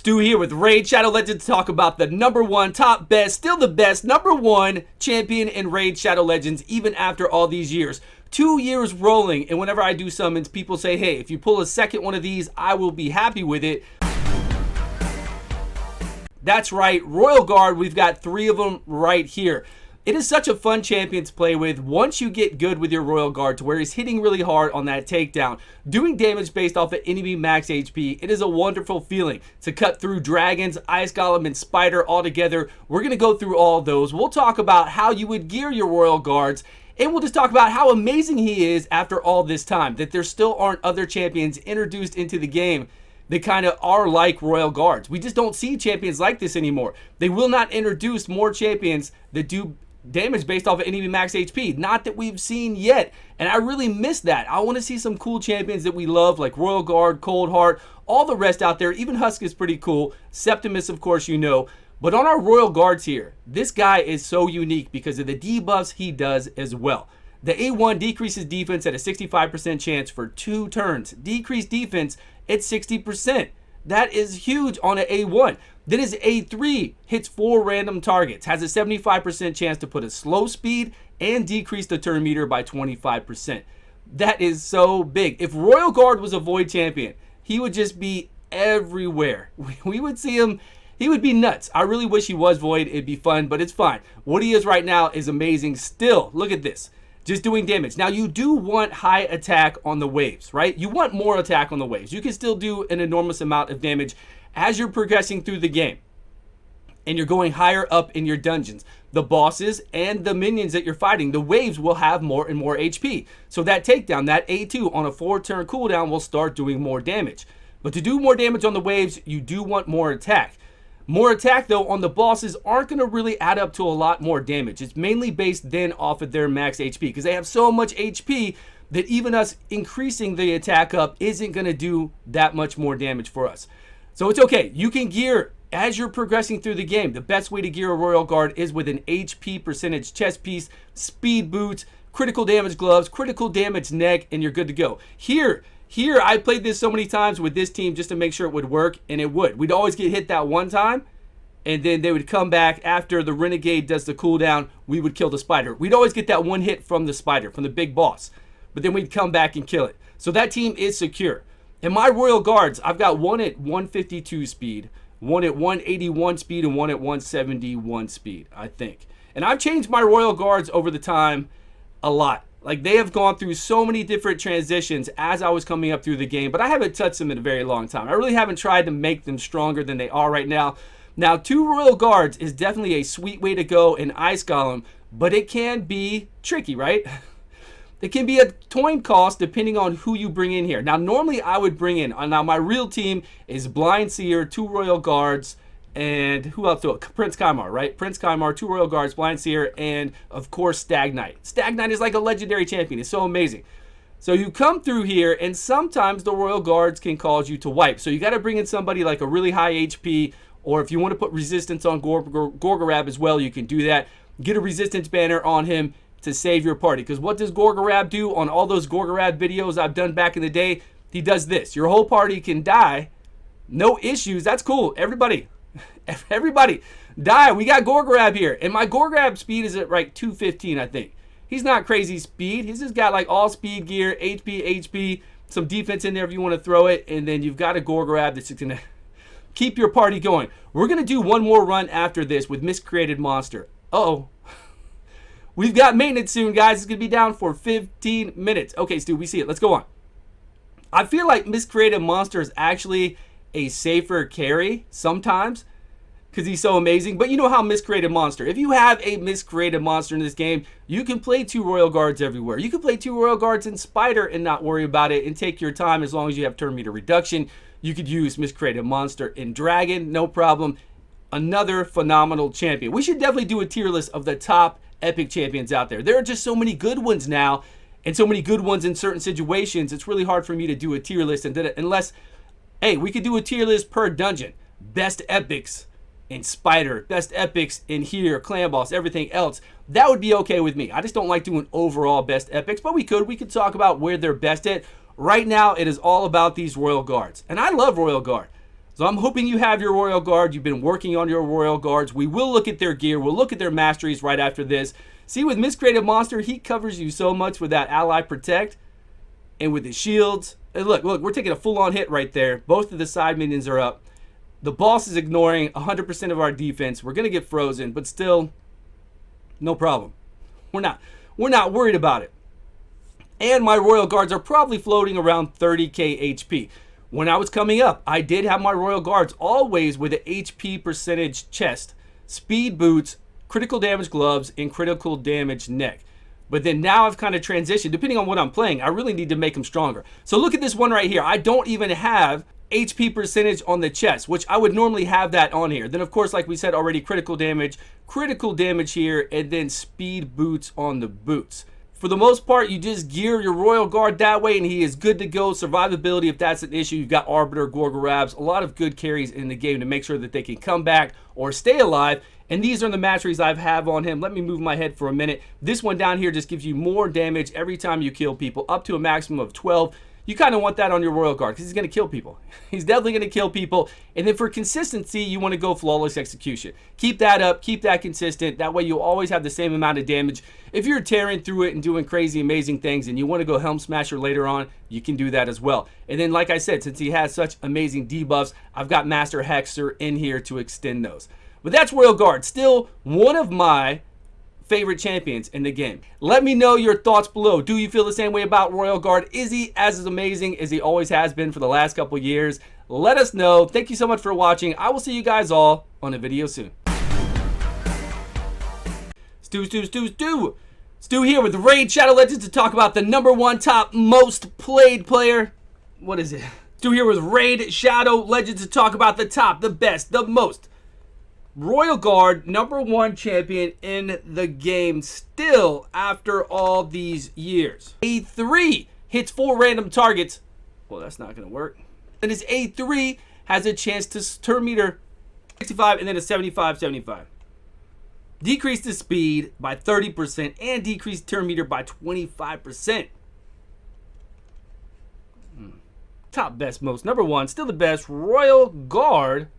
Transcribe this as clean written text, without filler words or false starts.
Stu here with Raid Shadow Legends to talk about the #1 top best, still the best, #1 champion in Raid Shadow Legends even after all these years. 2 years rolling, and whenever I do summons, people say, hey, if you pull a second one of these, I will be happy with it. That's right, Royal Guard, we've got 3 of them right here. It is such a fun champion to play with once you get good with your Royal Guard to where he's hitting really hard on that takedown, doing damage based off of enemy max HP. It is a wonderful feeling to cut through dragons, ice golem, and spider all together. We're going to go through all those. We'll talk about how you would gear your Royal Guards, and we'll just talk about how amazing he is after all this time, that there still aren't other champions introduced into the game that kind of are like Royal Guards. We just don't see champions like this anymore. They will not introduce more champions that do damage based off of enemy max HP. Not that we've seen yet. And I really miss that. I want to see some cool champions that we love, like Royal Guard, Cold Heart, all the rest out there. Even Husk is pretty cool. Septimus, of course, you know. But on our Royal Guards here, this guy is so unique because of the debuffs he does as well. The A1 decreases defense at a 65% chance for 2 turns. Decreased defense at 60%. That is huge on an A1. Then his A3 hits 4 random targets, has a 75% chance to put a slow speed and decrease the turn meter by 25%. That is so big. If Royal Guard was a Void champion, he would just be everywhere. We would see him, he would be nuts. I really wish he was Void, it'd be fun, but it's fine. What he is right now is amazing still. Look at this. Just doing damage. Now you do want high attack on the waves, right? You want more attack on the waves. You can still do an enormous amount of damage as you're progressing through the game and you're going higher up in your dungeons. The bosses and the minions that you're fighting, the waves will have more and more HP. So that takedown, that A2 on a 4-turn cooldown will start doing more damage. But to do more damage on the waves, you do want more attack. More attack, though, on the bosses aren't going to really add up to a lot more damage. It's mainly based then off of their max HP because they have so much HP that even us increasing the attack up isn't going to do that much more damage for us. So it's okay. You can gear as you're progressing through the game. The best way to gear a Royal Guard is with an HP percentage chest piece, speed boots, critical damage gloves, critical damage neck, and you're good to go. Here, I played this so many times with this team just to make sure it would work, and it would. We'd always get hit that one time, and then they would come back after the Renegade does the cooldown. We would kill the spider. We'd always get that one hit from the spider, from the big boss, but then we'd come back and kill it. So that team is secure. And my Royal Guards, I've got one at 152 speed, one at 181 speed, and one at 171 speed, I think. And I've changed my Royal Guards over the time a lot. Like, they have gone through so many different transitions as I was coming up through the game, but I haven't touched them in a very long time. I really haven't tried to make them stronger than they are right now. Now, 2 Royal Guards is definitely a sweet way to go in Ice Golem, but it can be tricky, right? It can be a coin cost depending on who you bring in here. Now, normally I would bring in, now my real team is Blind Seer, 2 Royal Guards, and who else do it? Prince Kymar, right? Prince Kymar, 2 Royal Guards, Blind Seer, and of course Stag Knight. Stag Knight is like a legendary champion. It's so amazing. So you come through here, and sometimes the Royal Guards can cause you to wipe. So you got to bring in somebody like a really high HP, or if you want to put resistance on Gorgorab as well, you can do that. Get a resistance banner on him to save your party. Because what does Gorgorab do on all those Gorgorab videos I've done back in the day? He does this. Your whole party can die. No issues. That's cool. Everybody die. We got Gorgorab here. And my Gorgorab speed is at like 215, I think. He's not crazy speed. He's just got like all speed gear, HP, some defense in there if you want to throw it. And then you've got a Gorgorab that's going to keep your party going. We're going to do one more run after this with Miscreated Monster. Uh-oh. We've got maintenance soon, guys. It's going to be down for 15 minutes. Okay, Stu, we see it. Let's go on. I feel like Miscreated Monster is actually a safer carry sometimes because he's so amazing. But you know how Miscreated Monster, if you have a Miscreated Monster in this game, you can play 2 Royal Guards everywhere. You can play 2 Royal Guards in Spider and not worry about it and take your time as long as you have turn meter reduction. You could use Miscreated Monster in Dragon, no problem. Another phenomenal champion. We should definitely do a tier list of the top epic champions out there. There are just so many good ones now and so many good ones in certain situations. It's really hard for me to do a tier list and unless, hey, we could do a tier list per dungeon. Best epics in Spider, best epics in here, Clan Boss, everything else. That would be okay with me. I just don't like doing overall best epics, but we could talk about where they're best at. Right now, it is all about these Royal Guards. And I love Royal Guard. So I'm hoping you have your Royal Guard. You've been working on your Royal Guards. We will look at their gear. We'll look at their masteries right after this. See, with Miscreated Monster, he covers you so much with that Ally Protect and with his shields. And look, we're taking a full-on hit right there. Both of the side minions are up. The boss is ignoring 100% of our defense. We're going to get frozen, but still, no problem. We're not worried about it. And my Royal Guards are probably floating around 30k HP. When I was coming up, I did have my Royal Guards always with an HP percentage chest, speed boots, critical damage gloves, and critical damage neck. But then now I've kind of transitioned. Depending on what I'm playing, I really need to make them stronger. So look at this one right here. I don't even have HP percentage on the chest, which I would normally have that on here. Then, of course, like we said already, critical damage here, and then speed boots on the boots. For the most part, you just gear your Royal Guard that way, and he is good to go. Survivability, if that's an issue, you've got Arbiter, Gorgorabs, a lot of good carries in the game to make sure that they can come back or stay alive. And these are the masteries I have on him. Let me move my head for a minute. This one down here just gives you more damage every time you kill people, up to a maximum of 12. You kind of want that on your Royal Guard because he's going to kill people. He's definitely going to kill people. And then for consistency, you want to go Flawless Execution. Keep that up. Keep that consistent. That way you'll always have the same amount of damage. If you're tearing through it and doing crazy, amazing things and you want to go Helm Smasher later on, you can do that as well. And then, like I said, since he has such amazing debuffs, I've got Master Hexer in here to extend those. But that's Royal Guard. Still one of my favorite champions in the game. Let me know your thoughts below. Do you feel the same way about Royal Guard? Is he as amazing as he always has been for the last couple years? Let us know. Thank you so much for watching. I will see you guys all on a video soon. Stu here with Raid Shadow Legends to talk about the #1 top most played player. What is it? Stu here with Raid Shadow Legends to talk about the top, the best, the most Royal Guard #1 champion in the game still after all these years. A3 hits 4 random targets. Well, that's not going to work. And his A3 has a chance to turn meter 65 and then a 75. Decrease the speed by 30% and decrease turn meter by 25%. Top, best, most, #1, still the best Royal Guard